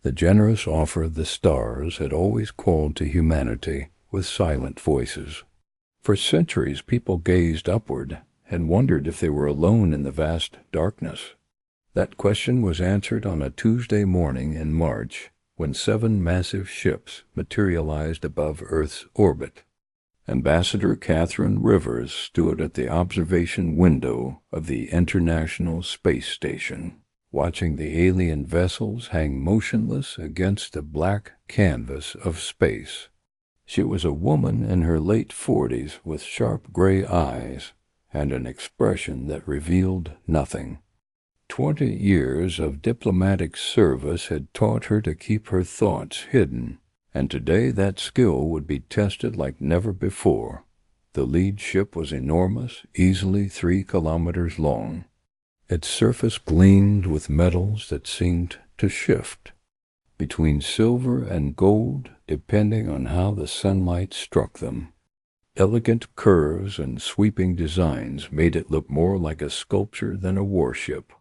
The generous offer of the stars had always called to humanity with silent voices. For centuries people gazed upward and wondered if they were alone in the vast darkness. That question was answered on a Tuesday morning in March, when 7 massive ships materialized above Earth's orbit. Ambassador Catherine Rivers stood at the observation window of the International Space Station, watching the alien vessels hang motionless against the black canvas of space. She was a woman in her late 40s with sharp gray eyes and an expression that revealed nothing. 20 years of diplomatic service had taught her to keep her thoughts hidden, and today that skill would be tested like never before. The lead ship was enormous, easily 3 kilometers long. Its surface gleamed with metals that seemed to shift between silver and gold, depending on how the sunlight struck them. Elegant curves and sweeping designs made it look more like a sculpture than a warship.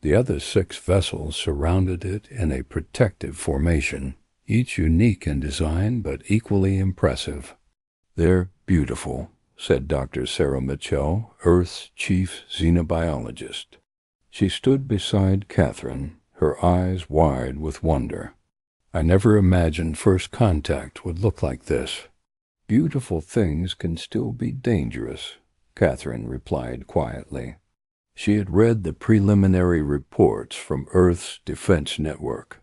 The other 6 vessels surrounded it in a protective formation, each unique in design but equally impressive. "They're beautiful," said Dr. Sarah Mitchell, Earth's chief xenobiologist. She stood beside Catherine, her eyes wide with wonder. "I never imagined first contact would look like this." "Beautiful things can still be dangerous," Catherine replied quietly. She had read the preliminary reports from Earth's defense network.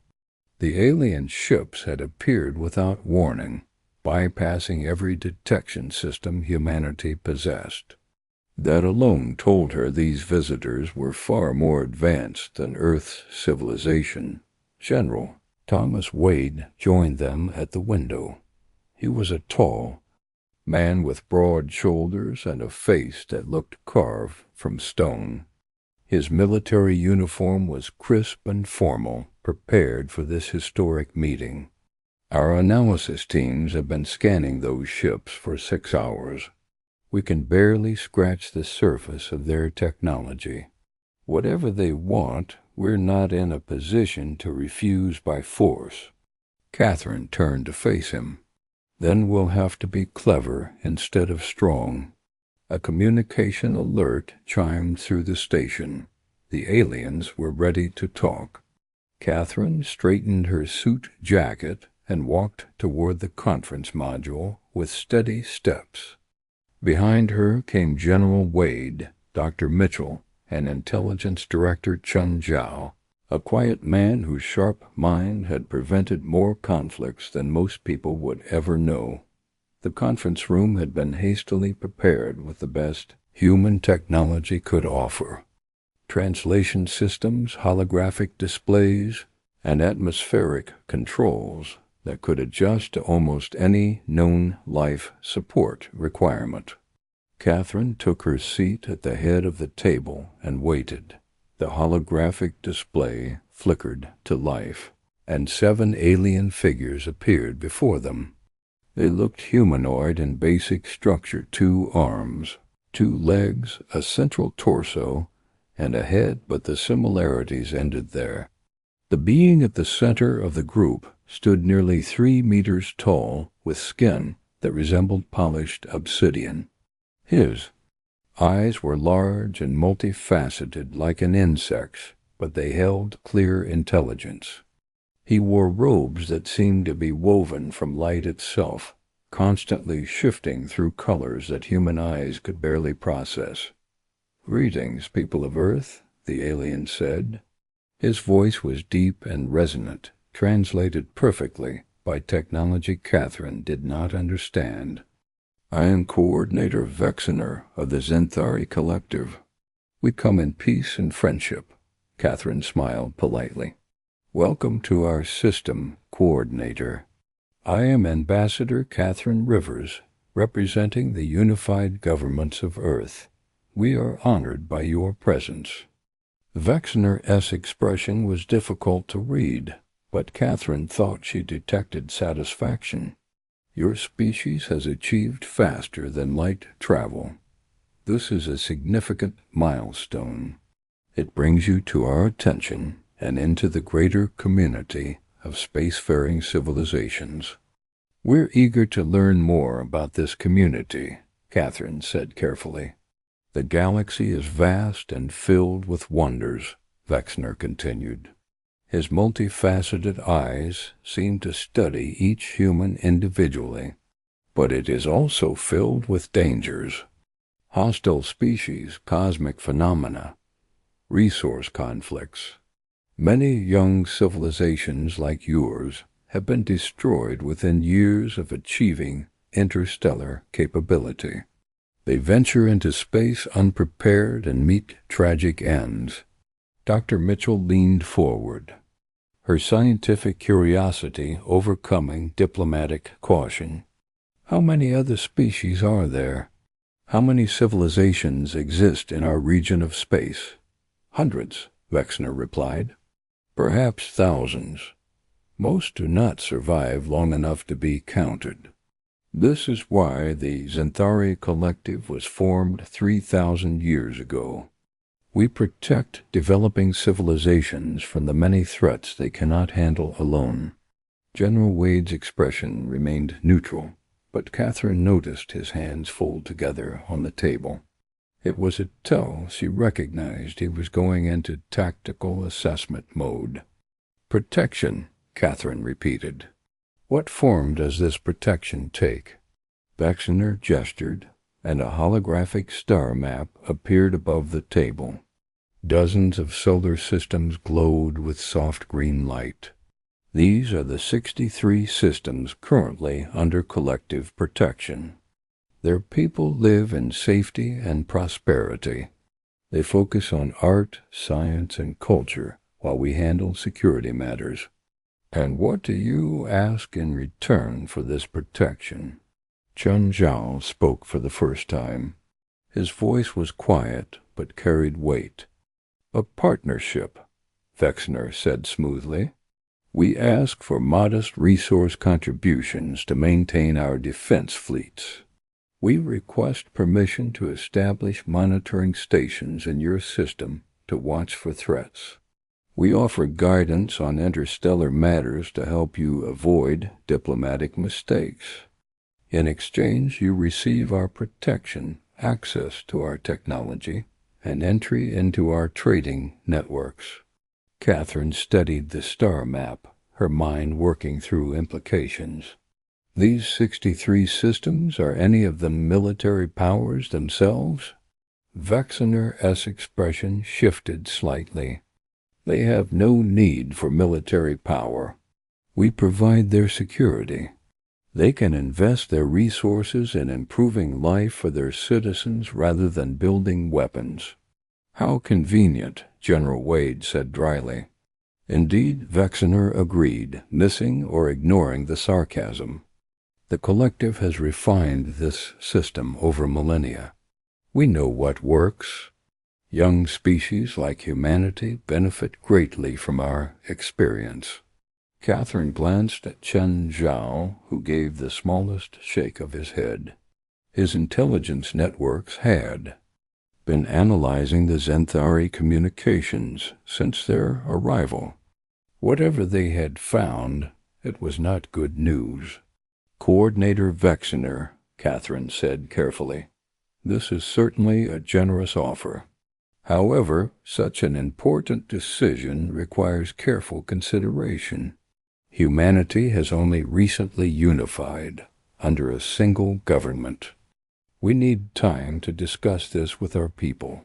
The alien ships had appeared without warning, bypassing every detection system humanity possessed. That alone told her these visitors were far more advanced than Earth's civilization. General Thomas Wade joined them at the window. He was a tall man with broad shoulders and a face that looked carved from stone. His military uniform was crisp and formal, prepared for this historic meeting. "Our analysis teams have been scanning those ships for 6 hours. We can barely scratch the surface of their technology. Whatever they want, we're not in a position to refuse by force." Catherine turned to face him. "Then we'll have to be clever instead of strong." A communication alert chimed through the station. The aliens were ready to talk. Catherine straightened her suit jacket and walked toward the conference module with steady steps. Behind her came General Wade, Dr. Mitchell, and Intelligence Director Chun Zhao, a quiet man whose sharp mind had prevented more conflicts than most people would ever know. The conference room had been hastily prepared with the best human technology could offer. Translation systems, holographic displays, and atmospheric controls that could adjust to almost any known life support requirement. Catherine took her seat at the head of the table and waited. The holographic display flickered to life, and 7 alien figures appeared before them. They looked humanoid in basic structure: 2 arms, 2 legs, a central torso, and a head, but the similarities ended there. The being at the center of the group stood nearly 3 meters tall, with skin that resembled polished obsidian. His eyes were large and multifaceted like an insect's, but they held clear intelligence. He wore robes that seemed to be woven from light itself, constantly shifting through colors that human eyes could barely process. "Greetings, people of Earth," the alien said. His voice was deep and resonant, translated perfectly by technology Catherine did not understand. "I am Coordinator Vexener of the Zenthari Collective. We come in peace and friendship," Catherine smiled politely. "Welcome to our system, Coordinator. I am Ambassador Catherine Rivers, representing the unified governments of Earth. We are honored by your presence." Vexener's expression was difficult to read, but Catherine thought she detected satisfaction. "Your species has achieved faster than light travel. This is a significant milestone. It brings you to our attention and into the greater community of spacefaring civilizations. We're eager to learn more about this community, Catherine said carefully. The galaxy is vast and filled with wonders, Vexner continued. His multifaceted eyes seemed to study each human individually. But it is also filled with dangers. Hostile species, cosmic phenomena, resource conflicts. Many young civilizations like yours have been destroyed within years of achieving interstellar capability. They venture into space unprepared and meet tragic ends. Dr. Mitchell leaned forward, her scientific curiosity overcoming diplomatic caution. How many other species are there? How many civilizations exist in our region of space? Hundreds, Vexner replied. Perhaps thousands. Most do not survive long enough to be counted. This is why the Xanthari Collective was formed 3,000 years ago. We protect developing civilizations from the many threats they cannot handle alone. General Wade's expression remained neutral, but Catherine noticed his hands fold together on the table. It was a tell she recognized he was going into tactical assessment mode. Protection, Catherine repeated. What form does this protection take? Vexner gestured, and a holographic star map appeared above the table. Dozens of solar systems glowed with soft green light. These are the 63 systems currently under collective protection. Their people live in safety and prosperity. They focus on art, science, and culture while we handle security matters. And what do you ask in return for this protection? Chun Zhao spoke for the first time. His voice was quiet but carried weight. A partnership, Vexner said smoothly. We ask for modest resource contributions to maintain our defense fleets. We request permission to establish monitoring stations in your system to watch for threats. We offer guidance on interstellar matters to help you avoid diplomatic mistakes. In exchange, you receive our protection, access to our technology, and entry into our trading networks. Catherine studied the star map, her mind working through implications. These 63 systems, are any of them military powers themselves? Vexner's expression shifted slightly. They have no need for military power. We provide their security. They can invest their resources in improving life for their citizens rather than building weapons. How convenient, General Wade said dryly. Indeed, Vexner agreed, missing or ignoring the sarcasm. The collective has refined this system over millennia. We know what works. Young species like humanity benefit greatly from our experience. Catherine glanced at Chen Zhao, who gave the smallest shake of his head. His intelligence networks had been analyzing the Xanthari communications since their arrival. Whatever they had found, it was not good news. Coordinator Vexner, Catherine said carefully. This is certainly a generous offer. However, such an important decision requires careful consideration. Humanity has only recently unified under a single government. We need time to discuss this with our people.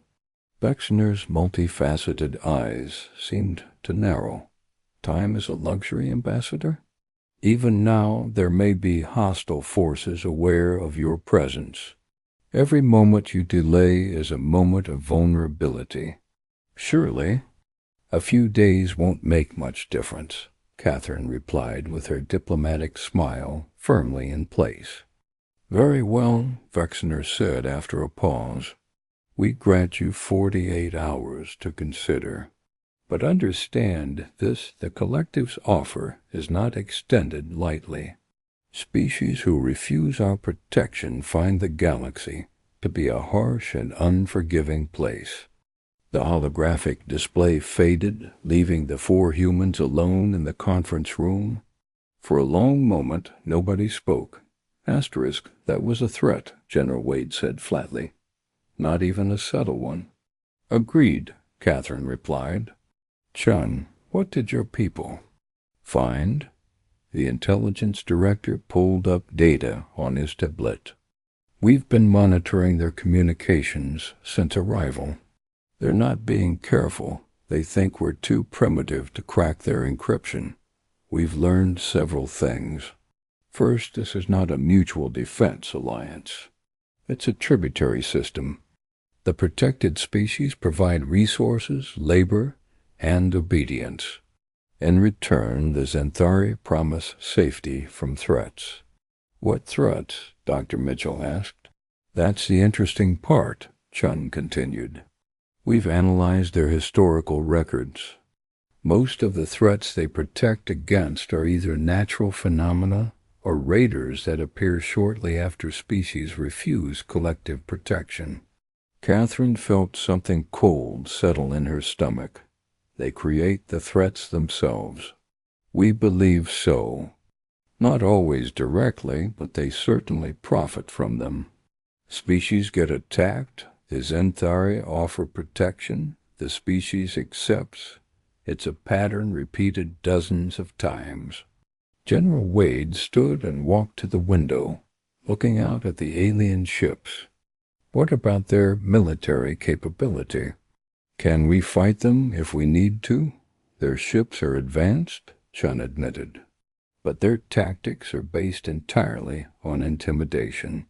Vexner's multifaceted eyes seemed to narrow. Time is a luxury, Ambassador? Even now, there may be hostile forces aware of your presence. Every moment you delay is a moment of vulnerability. Surely, a few days won't make much difference, Catherine replied with her diplomatic smile firmly in place. Very well, Vexner said after a pause. We grant you 48 hours to consider. But understand this, the collective's offer is not extended lightly. Species who refuse our protection find the galaxy to be a harsh and unforgiving place. The holographic display faded, leaving the four humans alone in the conference room. For a long moment, nobody spoke. Asterisk, that was a threat, General Wade said flatly. Not even a subtle one. Agreed, Catherine replied. Chun, what did your people find? The intelligence director pulled up data on his tablet. We've been monitoring their communications since arrival. They're not being careful. They think we're too primitive to crack their encryption. We've learned several things. First, this is not a mutual defense alliance. It's a tributary system. The protected species provide resources, labor, and obedience. In return, the Xanthari promise safety from threats. What threats? Dr. Mitchell asked. That's the interesting part, Chun continued. We've analyzed their historical records. Most of the threats they protect against are either natural phenomena or raiders that appear shortly after species refuse collective protection. Catherine felt something cold settle in her stomach. They create the threats themselves. We believe so. Not always directly, but they certainly profit from them. Species get attacked, the Xanthari offer protection, the species accepts. It's a pattern repeated dozens of times. General Wade stood and walked to the window, looking out at the alien ships. What about their military capability? Can we fight them if we need to? Their ships are advanced, Chun admitted, but their tactics are based entirely on intimidation.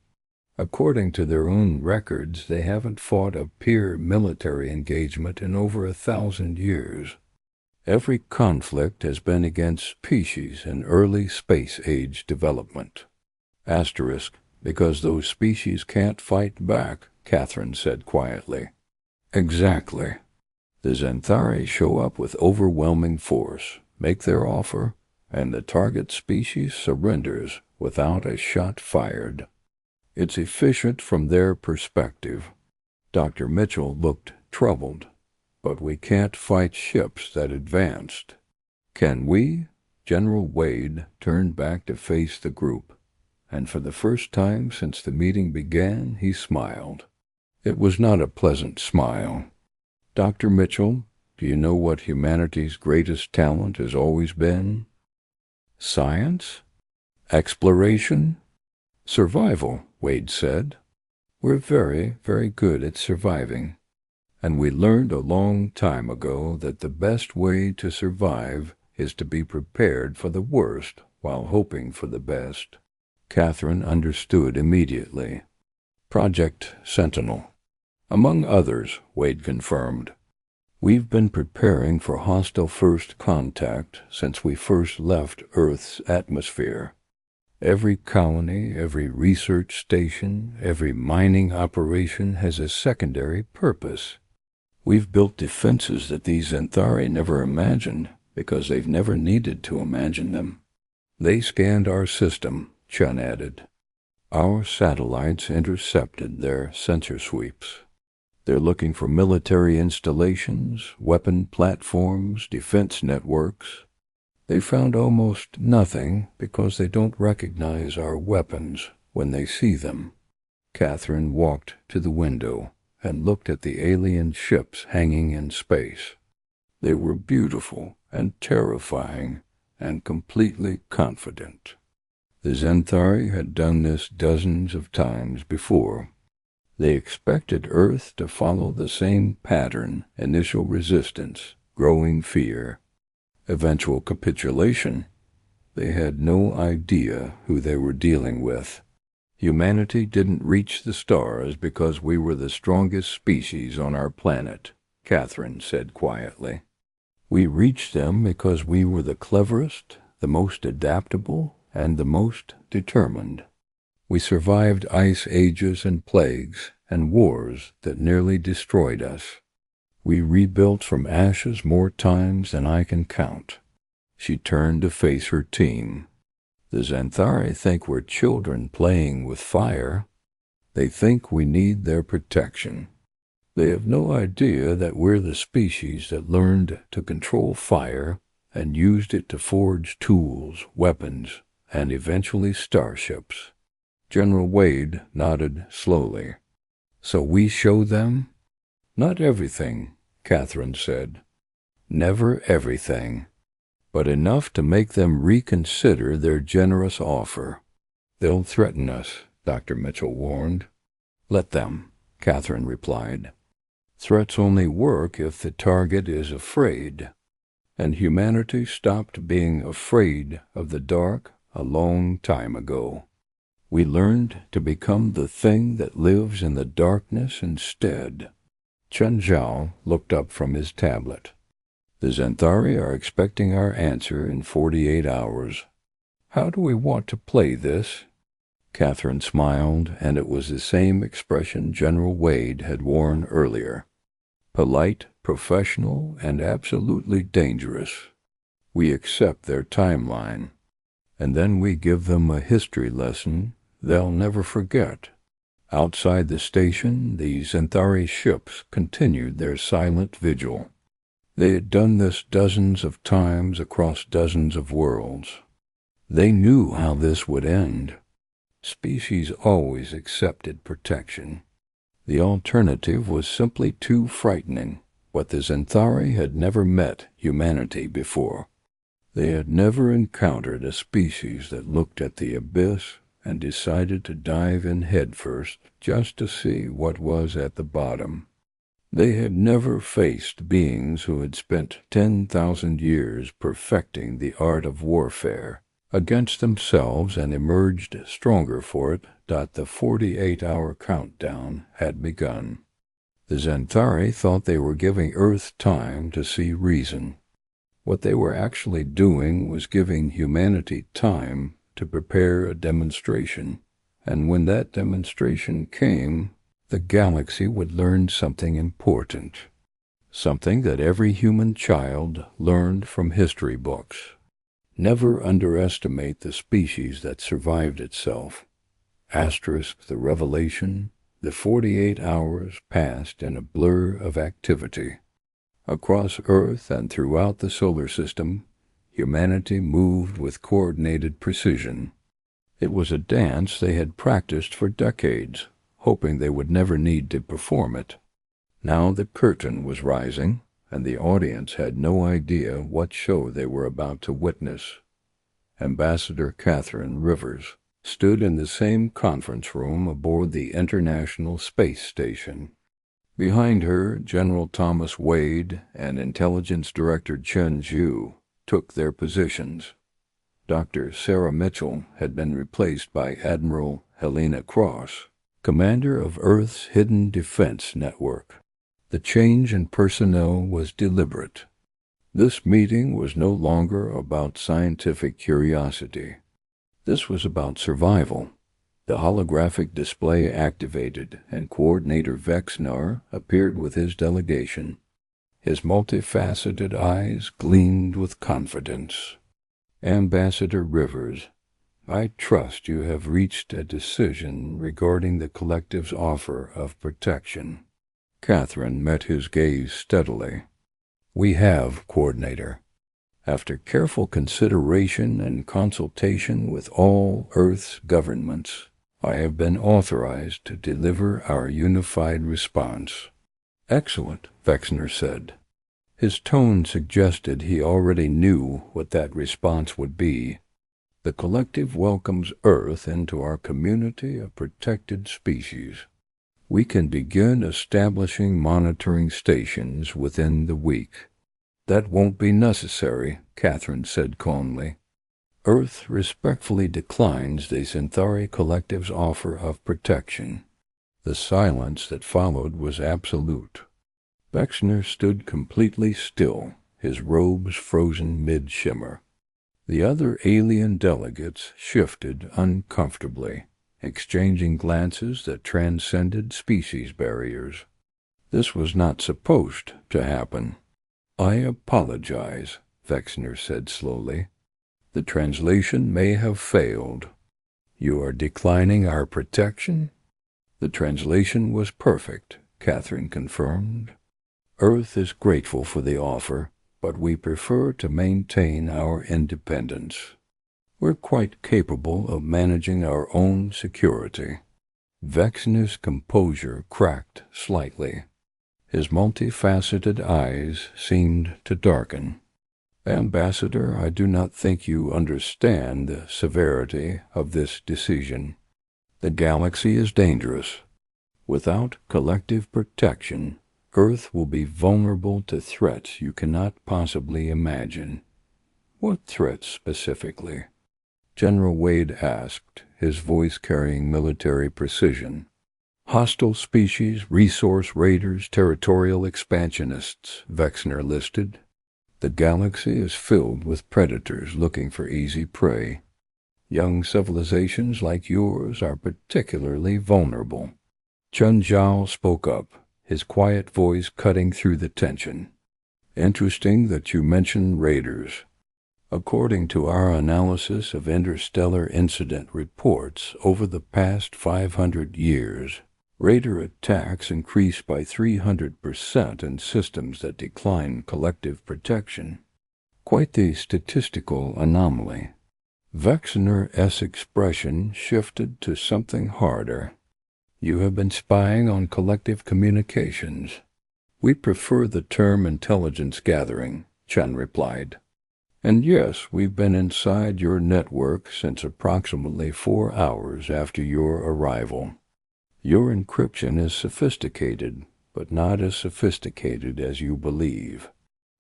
According to their own records, they haven't fought a peer military engagement in over 1,000 years. Every conflict has been against species in early space-age development. Asterisk, because those species can't fight back, Catherine said quietly. Exactly. The Xanthari show up with overwhelming force, make their offer, and the target species surrenders without a shot fired. It's efficient from their perspective. Dr. Mitchell looked troubled. But we can't fight ships that advanced. Can we? General Wade turned back to face the group, and for the first time since the meeting began, he smiled. It was not a pleasant smile. Dr. Mitchell, do you know what humanity's greatest talent has always been? Science? Exploration? Survival, Wade said. We're very, very good at surviving. And we learned a long time ago that the best way to survive is to be prepared for the worst while hoping for the best. Catherine understood immediately. Project Sentinel. Among others, Wade confirmed. We've been preparing for hostile first contact since we first left Earth's atmosphere. Every colony, every research station, every mining operation has a secondary purpose. We've built defenses that these Xanthari never imagined because they've never needed to imagine them. They scanned our system, Chun added. Our satellites intercepted their sensor sweeps. They're looking for military installations, weapon platforms, defense networks. They found almost nothing because they don't recognize our weapons when they see them. Catherine walked to the window and looked at the alien ships hanging in space. They were beautiful and terrifying and completely confident. The Xanthari had done this dozens of times before. They expected Earth to follow the same pattern: initial resistance, growing fear, eventual capitulation. They had no idea who they were dealing with. Humanity didn't reach the stars because we were the strongest species on our planet, Catherine said quietly. We reached them because we were the cleverest, the most adaptable, and the most determined. We survived ice ages and plagues and wars that nearly destroyed us. We rebuilt from ashes more times than I can count. She turned to face her team. The Xanthari think we're children playing with fire. They think we need their protection. They have no idea that we're the species that learned to control fire and used it to forge tools, weapons, and eventually starships. General Wade nodded slowly. So we show them? Not everything, Catherine said. Never everything, but enough to make them reconsider their generous offer. They'll threaten us, Dr. Mitchell warned. Let them, Catherine replied. Threats only work if the target is afraid, and humanity stopped being afraid of the dark a long time ago. We learned to become the thing that lives in the darkness instead. Chen Zhao looked up from his tablet. The Xanthari are expecting our answer in 48 hours. How do we want to play this? Catherine smiled, and it was the same expression General Wade had worn earlier. Polite, professional, and absolutely dangerous. We accept their timeline, and then we give them a history lesson they'll never forget. Outside the station, the Xanthari ships continued their silent vigil. They had done this dozens of times across dozens of worlds. They knew how this would end. Species always accepted protection. The alternative was simply too frightening, but the Xanthari had never met humanity before. They had never encountered a species that looked at the abyss and decided to dive in headfirst just to see what was at the bottom. They had never faced beings who had spent 10,000 years perfecting the art of warfare against themselves and emerged stronger for it. The 48-hour countdown had begun. The Xanthari thought they were giving Earth time to see reason. What they were actually doing was giving humanity time to prepare a demonstration, and when that demonstration came, the galaxy would learn something important, something that every human child learned from history books. Never underestimate the species that survived itself. Asterisk the revelation, the 48 hours passed in a blur of activity. Across Earth and throughout the solar system, humanity moved with coordinated precision. It was a dance they had practiced for decades, hoping they would never need to perform it. Now the curtain was rising, and the audience had no idea what show they were about to witness. Ambassador Catherine Rivers stood in the same conference room aboard the International Space Station. Behind her, General Thomas Wade and Intelligence Director Chen Zhu took their positions. Dr. Sarah Mitchell had been replaced by Admiral Helena Cross, commander of Earth's Hidden Defense Network. The change in personnel was deliberate. This meeting was no longer about scientific curiosity. This was about survival. The holographic display activated, and Coordinator Vexnar appeared with his delegation. His multifaceted eyes gleamed with confidence. Ambassador Rivers, I trust you have reached a decision regarding the collective's offer of protection. Catherine met his gaze steadily. We have, Coordinator. After careful consideration and consultation with all Earth's governments, I have been authorized to deliver our unified response. Excellent, Vexner said. His tone suggested he already knew what that response would be. The collective welcomes Earth into our community of protected species. We can begin establishing monitoring stations within the week. That won't be necessary, Catherine said calmly. Earth respectfully declines the Xanthari Collective's offer of protection. The silence that followed was absolute. Vexner stood completely still, his robes frozen mid-shimmer. The other alien delegates shifted uncomfortably, exchanging glances that transcended species barriers. This was not supposed to happen. I apologize, Vexner said slowly. The translation may have failed. You are declining our protection? The translation was perfect, Catherine confirmed. Earth is grateful for the offer, but we prefer to maintain our independence. We're quite capable of managing our own security. Vexner's composure cracked slightly. His multifaceted eyes seemed to darken. Ambassador, I do not think you understand the severity of this decision. The galaxy is dangerous. Without collective protection, Earth will be vulnerable to threats you cannot possibly imagine. What threats specifically? General Wade asked, his voice carrying military precision. Hostile species, resource raiders, territorial expansionists, Vexner listed. The galaxy is filled with predators looking for easy prey. Young civilizations like yours are particularly vulnerable. Chun Zhao spoke up, his quiet voice cutting through the tension. Interesting that you mention raiders. According to our analysis of interstellar incident reports over the past 500 years, raider attacks increased by 300% in systems that decline collective protection. Quite the statistical anomaly. Vexner's expression shifted to something harder. You have been spying on collective communications. We prefer the term intelligence gathering, Chen replied. And yes, we've been inside your network since approximately 4 hours after your arrival. Your encryption is sophisticated, but not as sophisticated as you believe.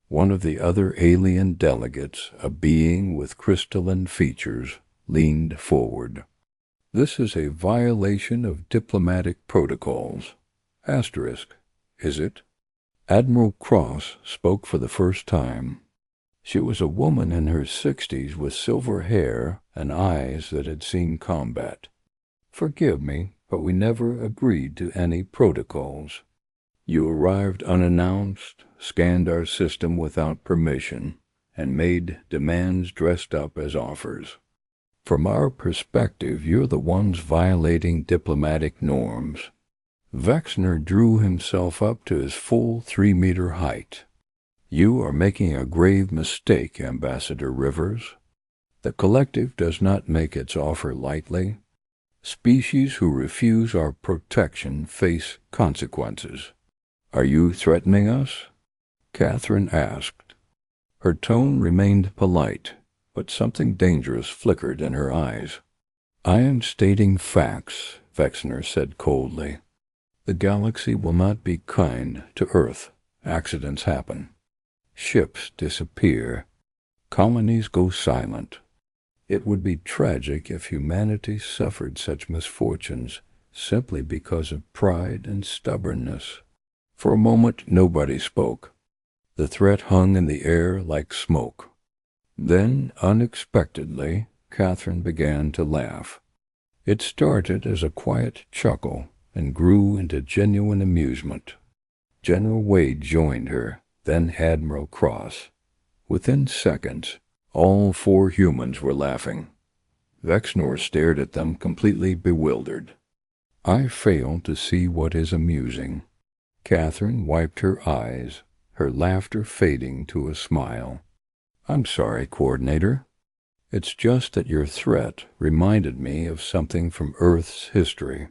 One of the other alien delegates, a being with crystalline features, leaned forward. This is a violation of diplomatic protocols. Asterisk, is it? Admiral Cross spoke for the first time. She was a woman in her 60s with silver hair and eyes that had seen combat. Forgive me, but we never agreed to any protocols. You arrived unannounced, scanned our system without permission, and made demands dressed up as offers. From our perspective, you're the ones violating diplomatic norms. Vexner drew himself up to his full 3-meter height. You are making a grave mistake, Ambassador Rivers. The collective does not make its offer lightly. Species who refuse our protection face consequences. Are you threatening us? Catherine asked. Her tone remained polite, but something dangerous flickered in her eyes. I am stating facts, Vexner said coldly. The galaxy will not be kind to Earth. Accidents happen. Ships disappear. Colonies go silent. It would be tragic if humanity suffered such misfortunes simply because of pride and stubbornness. For a moment nobody spoke. The threat hung in the air like smoke. Then, unexpectedly, Catherine began to laugh. It started as a quiet chuckle and grew into genuine amusement. General Wade joined her, then Admiral Cross. Within seconds, all 4 humans were laughing. Vexner stared at them completely bewildered. I fail to see what is amusing. Catherine wiped her eyes, her laughter fading to a smile. I'm sorry, Coordinator. It's just that your threat reminded me of something from Earth's history.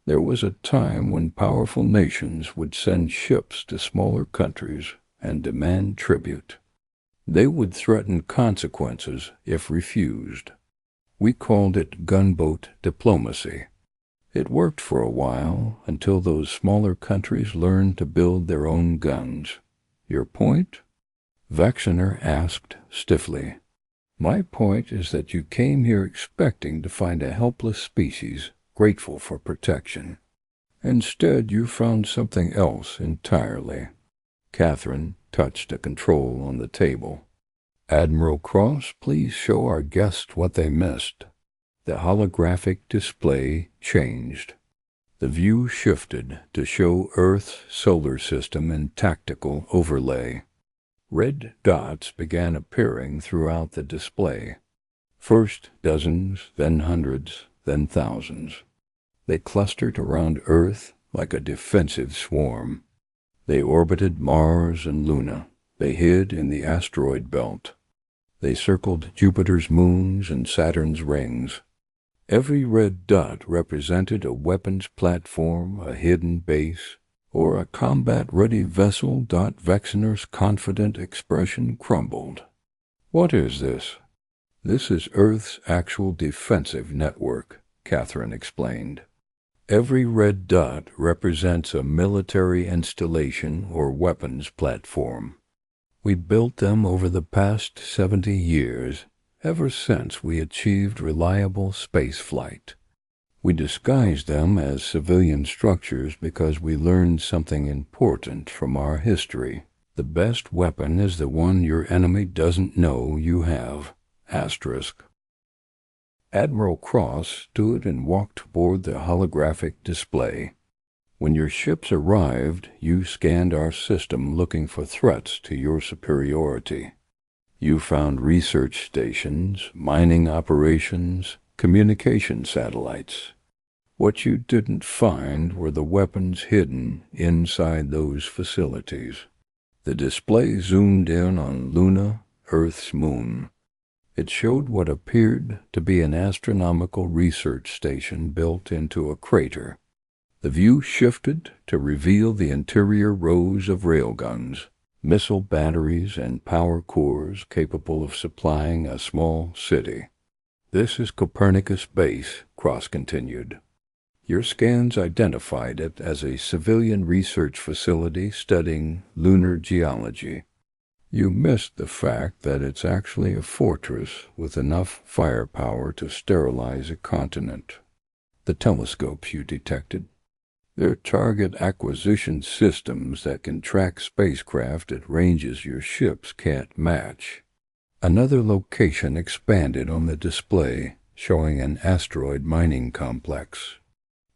There was a time when powerful nations would send ships to smaller countries and demand tribute. They would threaten consequences if refused. We called it gunboat diplomacy. It worked for a while until those smaller countries learned to build their own guns. Your point? Vexner asked stiffly. My point is that you came here expecting to find a helpless species grateful for protection. Instead, you found something else entirely. Catherine touched a control on the table. Admiral Cross, please show our guests what they missed. The holographic display changed. The view shifted to show Earth's solar system in tactical overlay. Red dots began appearing throughout the display. First dozens, then hundreds, then thousands. They clustered around Earth like a defensive swarm. They orbited Mars and Luna. They hid in the asteroid belt. They circled Jupiter's moons and Saturn's rings. Every red dot represented a weapons platform, a hidden base, or a combat-ready vessel. Vexner's confident expression crumbled. "What is this?" "This is Earth's actual defensive network," Catherine explained. "Every red dot represents a military installation or weapons platform. We built them over the past 70 years, ever since we achieved reliable space flight. We disguised them as civilian structures because we learned something important from our history. The best weapon is the one your enemy doesn't know you have. Asterisk." Admiral Cross stood and walked toward the holographic display. "When your ships arrived, you scanned our system looking for threats to your superiority. You found research stations, mining operations, communication satellites. What you didn't find were the weapons hidden inside those facilities." The display zoomed in on Luna, Earth's moon. It showed what appeared to be an astronomical research station built into a crater. The view shifted to reveal the interior rows of railguns, missile batteries, and power cores capable of supplying a small city. "This is Copernicus Base," Cross continued. "Your scans identified it as a civilian research facility studying lunar geology. You missed the fact that it's actually a fortress with enough firepower to sterilize a continent. The telescopes you detected, they're target acquisition systems that can track spacecraft at ranges your ships can't match." Another location expanded on the display, showing an asteroid mining complex.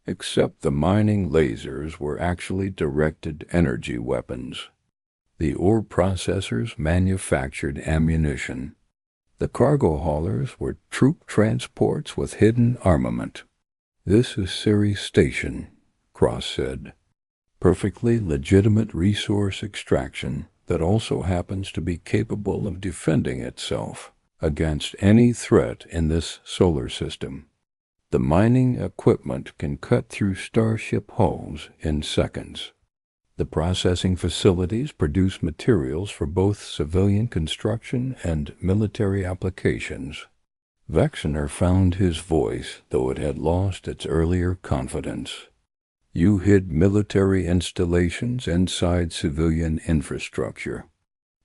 Except the mining lasers were actually directed energy weapons. The ore processors manufactured ammunition. The cargo haulers were troop transports with hidden armament. "This is Ceres Station," Cross said. "Perfectly legitimate resource extraction that also happens to be capable of defending itself against any threat in this solar system. The mining equipment can cut through starship hulls in seconds. The processing facilities produce materials for both civilian construction and military applications." Vexner found his voice, though it had lost its earlier confidence. "You hid military installations inside civilian infrastructure.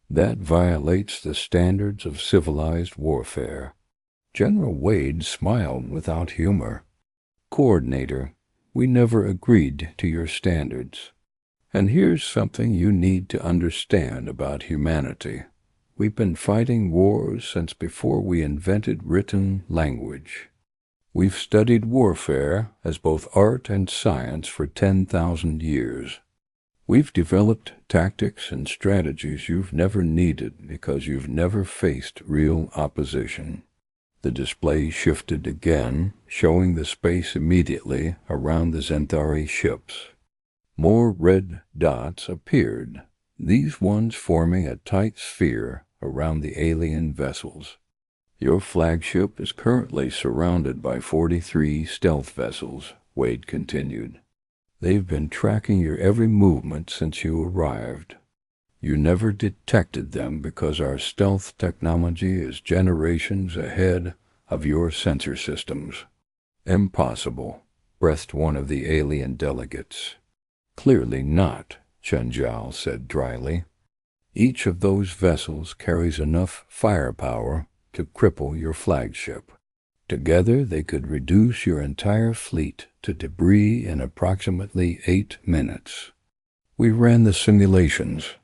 That violates the standards of civilized warfare." General Wade smiled without humor. "Coordinator, we never agreed to your standards. And here's something you need to understand about humanity. We've been fighting wars since before we invented written language. We've studied warfare as both art and science for 10,000 years. We've developed tactics and strategies you've never needed because you've never faced real opposition." The display shifted again, showing the space immediately around the Zentari ships. More red dots appeared, these ones forming a tight sphere around the alien vessels. "Your flagship is currently surrounded by 43 stealth vessels," Wade continued. "They've been tracking your every movement since you arrived. You never detected them because our stealth technology is generations ahead of your sensor systems." "Impossible," breathed one of the alien delegates. "Clearly not," Chen Zhao said dryly. "Each of those vessels carries enough firepower to cripple your flagship. Together they could reduce your entire fleet to debris in approximately 8 minutes. We ran the simulations."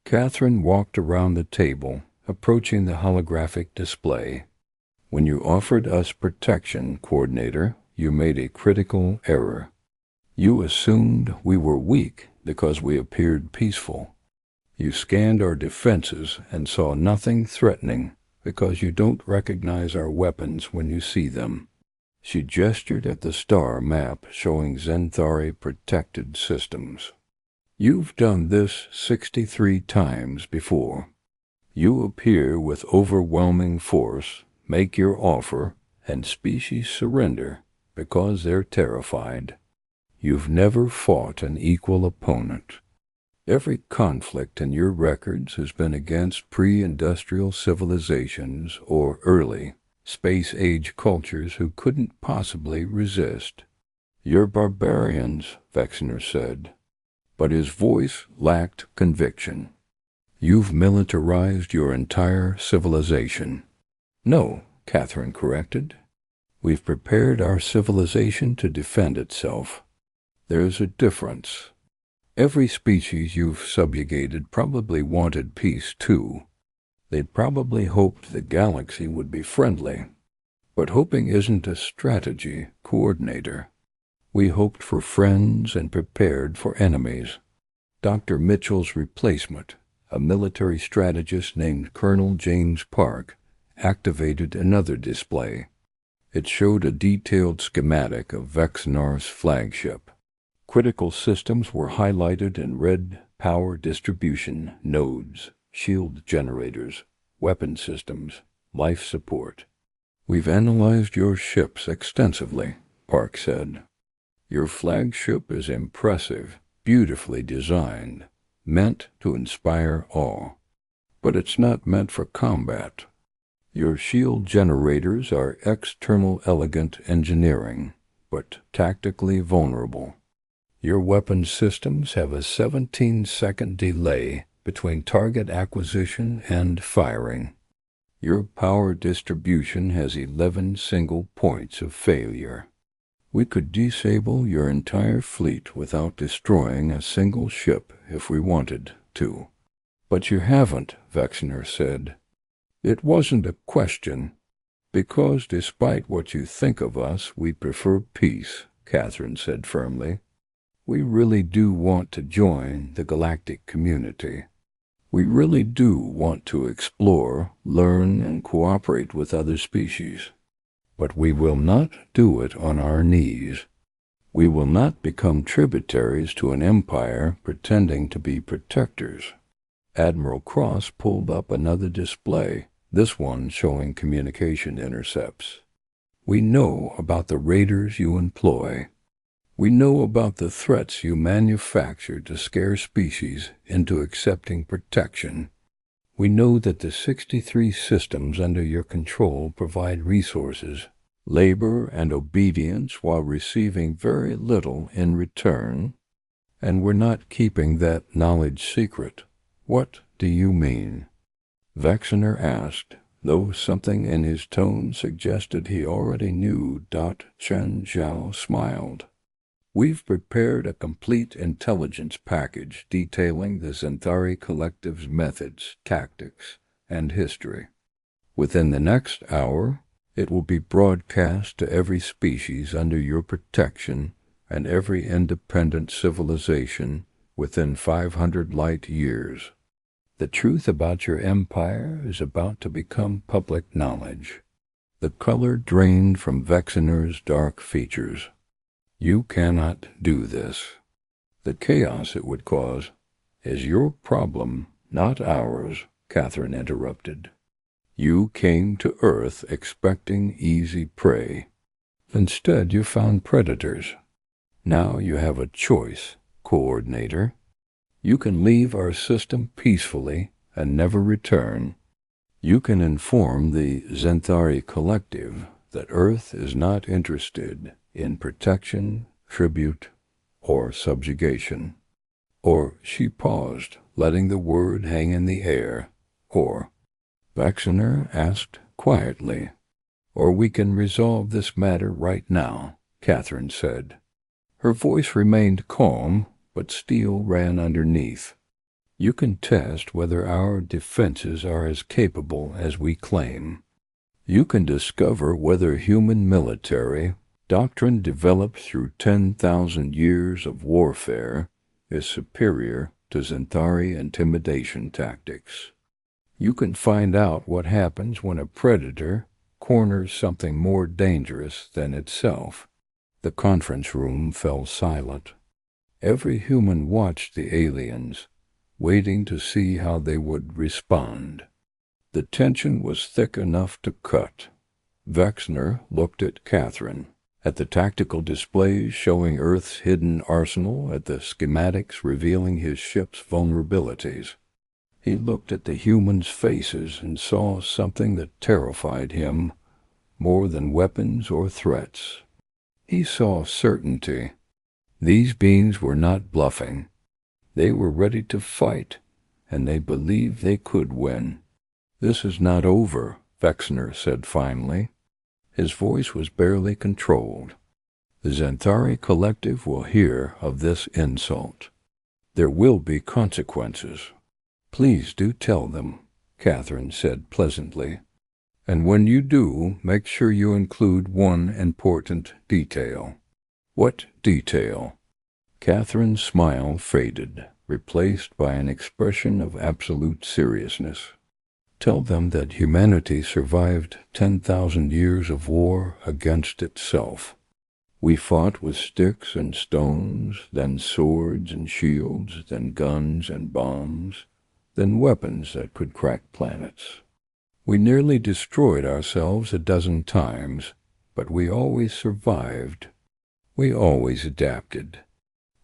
Catherine walked around the table, approaching the holographic display. "When you offered us protection, Coordinator, you made a critical error. You assumed we were weak because we appeared peaceful. You scanned our defenses and saw nothing threatening because you don't recognize our weapons when you see them. She gestured at the star map showing Xanthari protected systems. You've done this 63 times before. You appear with overwhelming force, make your offer, and species surrender because they're terrified. You've never fought an equal opponent. Every conflict in your records has been against pre-industrial civilizations or early space-age cultures who couldn't possibly resist. You're barbarians, Vexner said, but his voice lacked conviction. You've militarized your entire civilization. No, Catherine corrected. We've prepared our civilization to defend itself. There's a difference. Every species you've subjugated probably wanted peace, too. They'd probably hoped the galaxy would be friendly. But hoping isn't a strategy, coordinator. We hoped for friends and prepared for enemies. Dr. Mitchell's replacement, a military strategist named Colonel James Park, activated another display. It showed a detailed schematic of Vexnar's flagship. Critical systems were highlighted in red: power distribution, nodes, shield generators, weapon systems, life support. We've analyzed your ships extensively, Park said. Your flagship is impressive, beautifully designed, meant to inspire awe. But it's not meant for combat. Your shield generators are external elegant engineering, but tactically vulnerable. Your weapon systems have a 17-second delay between target acquisition and firing. Your power distribution has 11 single points of failure. We could disable your entire fleet without destroying a single ship if we wanted to. But you haven't, Vexner said. It wasn't a question. Because despite what you think of us, we prefer peace, Catherine said firmly. We really do want to join the galactic community. We really do want to explore, learn, and cooperate with other species. But we will not do it on our knees. We will not become tributaries to an empire pretending to be protectors. Admiral Cross pulled up another display, this one showing communication intercepts. We know about the raiders you employ. We know about the threats you manufacture to scare species into accepting protection. We know that the 63 systems under your control provide resources, labor, and obedience while receiving very little in return. And we're not keeping that knowledge secret. What do you mean? Vexner asked, though something in his tone suggested he already knew. Chen Zhao smiled. We've prepared a complete intelligence package detailing the Xanthari Collective's methods, tactics, and history. Within the next hour, it will be broadcast to every species under your protection and every independent civilization within 500 light years. The truth about your empire is about to become public knowledge. The color drained from Vexner's dark features. You cannot do this. The chaos it would cause is your problem, not ours, Catherine interrupted. You came to Earth expecting easy prey. Instead, you found predators. Now you have a choice, coordinator. You can leave our system peacefully and never return. You can inform the Xanthari Collective that Earth is not interested in protection, tribute, or subjugation. Or she paused, letting the word hang in the air. Or, Vexner asked quietly. Or we can resolve this matter right now, Catherine said. Her voice remained calm, but steel ran underneath. You can test whether our defenses are as capable as we claim. You can discover whether human military doctrine developed through 10,000 years of warfare is superior to Xanthari intimidation tactics. You can find out what happens when a predator corners something more dangerous than itself. The conference room fell silent. Every human watched the aliens, waiting to see how they would respond. The tension was thick enough to cut. Vexner looked at Catherine, at the tactical displays showing Earth's hidden arsenal, at the schematics revealing his ship's vulnerabilities. He looked at the humans' faces and saw something that terrified him more than weapons or threats. He saw certainty. These beings were not bluffing. They were ready to fight, and they believed they could win. "This is not over," Vexner said finally. His voice was barely controlled. "The Xanthari Collective will hear of this insult. There will be consequences. Please do tell them," Catherine said pleasantly. "And when you do, make sure you include one important detail." "What detail?" Catherine's smile faded, replaced by an expression of absolute seriousness. "Tell them that humanity survived 10,000 years of war against itself. We fought with sticks and stones, then swords and shields, then guns and bombs, then weapons that could crack planets. We nearly destroyed ourselves a dozen times, but we always survived. We always adapted.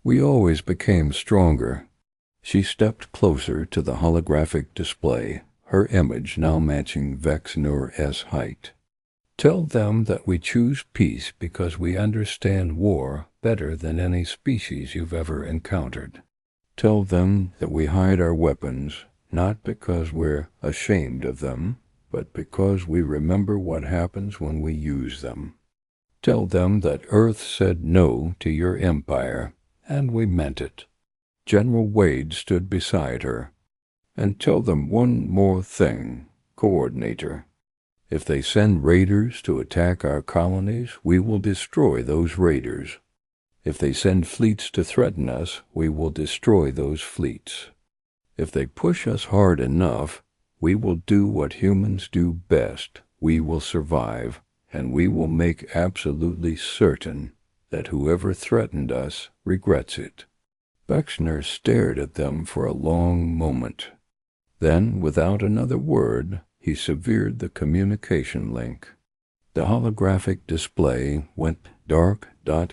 We always became stronger." She stepped closer to the holographic display, her image now matching Vexner's height. "Tell them that we choose peace because we understand war better than any species you've ever encountered. Tell them that we hide our weapons, not because we're ashamed of them, but because we remember what happens when we use them. Tell them that Earth said no to your empire, and we meant it." General Wade stood beside her. "And tell them one more thing, Coordinator. If they send raiders to attack our colonies, we will destroy those raiders. If they send fleets to threaten us, we will destroy those fleets. If they push us hard enough, we will do what humans do best. We will survive, and we will make absolutely certain that whoever threatened us regrets it." Vexner stared at them for a long moment. Then, without another word, he severed the communication link. The holographic display went dark.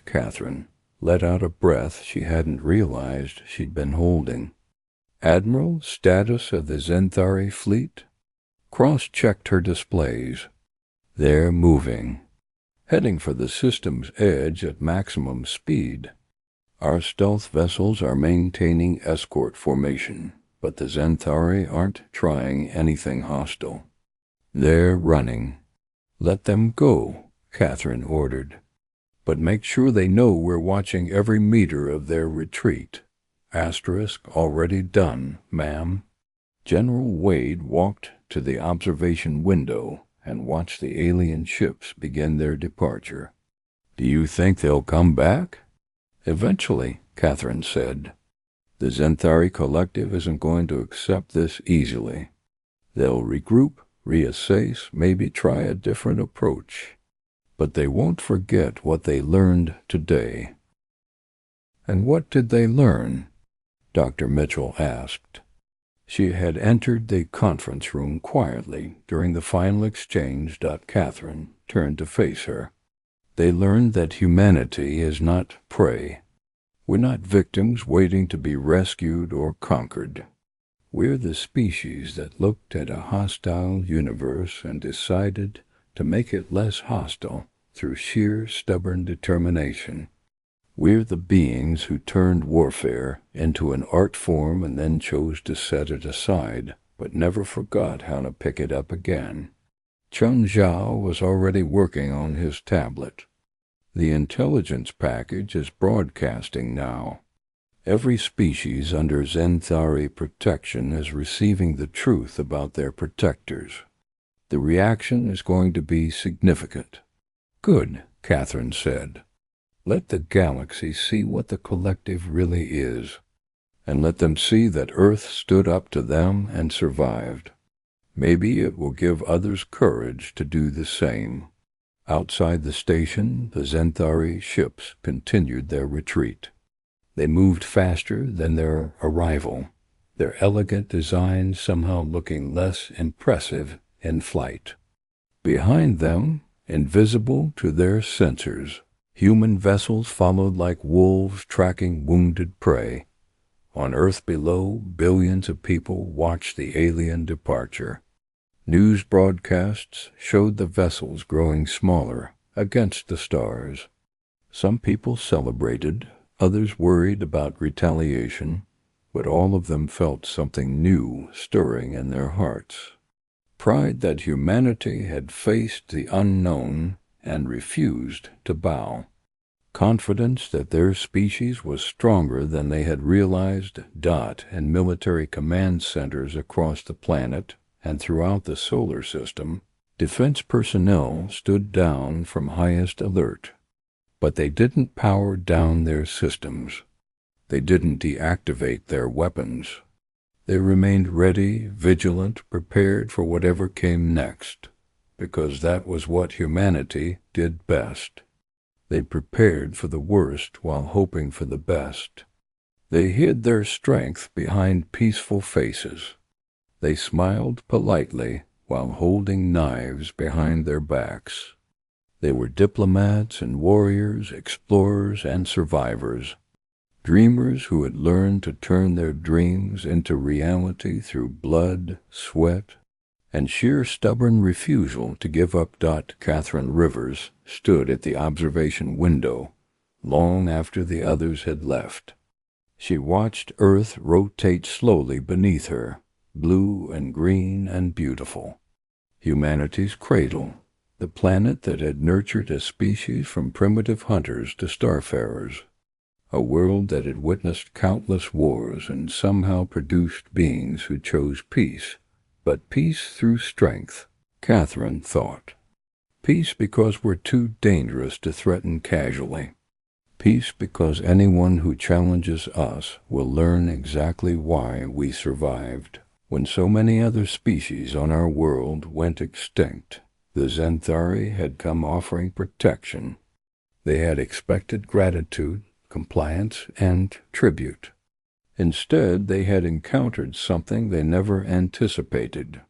Catherine let out a breath she hadn't realized she'd been holding. "Admiral, status of the Xanthari fleet?" Cross-checked her displays. "They're moving. Heading for the system's edge at maximum speed. Our stealth vessels are maintaining escort formation, but the Xanthari aren't trying anything hostile. They're running." "Let them go," Catherine ordered. "But make sure they know we're watching every meter of their retreat. Asterisk already done, ma'am." General Wade walked to the observation window and watched the alien ships begin their departure. "Do you think they'll come back?" "Eventually," Catherine said. "The Xanthari Collective isn't going to accept this easily. They'll regroup, reassess, maybe try a different approach. But they won't forget what they learned today." "And what did they learn?" Dr. Mitchell asked. She had entered the conference room quietly during the final exchange. Catherine turned to face her. "They learned that humanity is not prey. We're not victims waiting to be rescued or conquered. We're the species that looked at a hostile universe and decided to make it less hostile through sheer stubborn determination. We're the beings who turned warfare into an art form and then chose to set it aside, but never forgot how to pick it up again." Chun Zhao was already working on his tablet. "The intelligence package is broadcasting now. Every species under Xanthari protection is receiving the truth about their protectors. The reaction is going to be significant." "Good," Catherine said. "Let the galaxy see what the collective really is, and let them see that Earth stood up to them and survived. Maybe it will give others courage to do the same. Outside the station, the Zenthari ships continued their retreat. They moved faster than their arrival, their elegant design somehow looking less impressive in flight. Behind them, invisible to their sensors, human vessels followed like wolves tracking wounded prey. On Earth below, billions of people watched the alien departure. News broadcasts showed the vessels growing smaller against the stars. Some people celebrated, others worried about retaliation, but all of them felt something new stirring in their hearts. Pride that humanity had faced the unknown and refused to bow. Confidence that their species was stronger than they had realized. In military command centers across the planet and throughout the solar system, defense personnel stood down from highest alert. But they didn't power down their systems. They didn't deactivate their weapons. They remained ready, vigilant, prepared for whatever came next, because that was what humanity did best. They prepared for the worst while hoping for the best. They hid their strength behind peaceful faces. They smiled politely while holding knives behind their backs. They were diplomats and warriors, explorers and survivors, dreamers who had learned to turn their dreams into reality through blood, sweat, and sheer stubborn refusal to give up. Catherine Rivers stood at the observation window long after the others had left. She watched Earth rotate slowly beneath her, blue and green and beautiful. Humanity's cradle, the planet that had nurtured a species from primitive hunters to starfarers, a world that had witnessed countless wars and somehow produced beings who chose peace, but peace through strength, Catherine thought. Peace because we're too dangerous to threaten casually. Peace because anyone who challenges us will learn exactly why we survived. When so many other species on our world went extinct, the Zenthari had come offering protection. They had expected gratitude, compliance, and tribute. Instead, they had encountered something they never anticipated,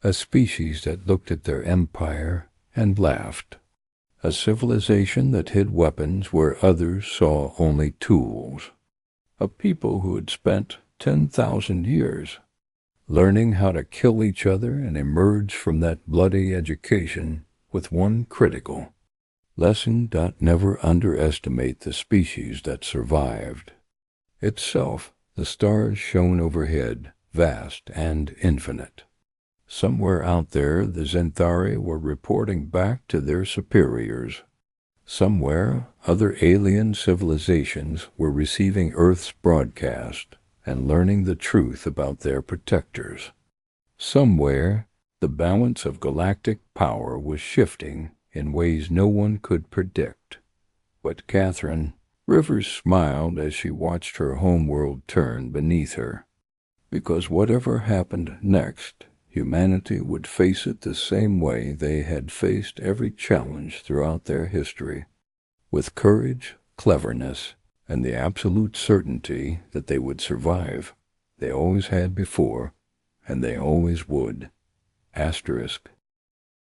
a species that looked at their empire and laughed, a civilization that hid weapons where others saw only tools, a people who had spent 10,000 years learning how to kill each other and emerge from that bloody education with one critical lesson: never underestimate the species that survived. Itself, the stars shone overhead, vast and infinite. Somewhere out there, the Zenthari were reporting back to their superiors. Somewhere, other alien civilizations were receiving Earth's broadcast and learning the truth about their protectors. Somewhere, the balance of galactic power was shifting in ways no one could predict. But Catherine Rivers smiled as she watched her homeworld turn beneath her, because whatever happened next, humanity would face it the same way they had faced every challenge throughout their history, with courage, cleverness, and the absolute certainty that they would survive. They always had before, and they always would. *#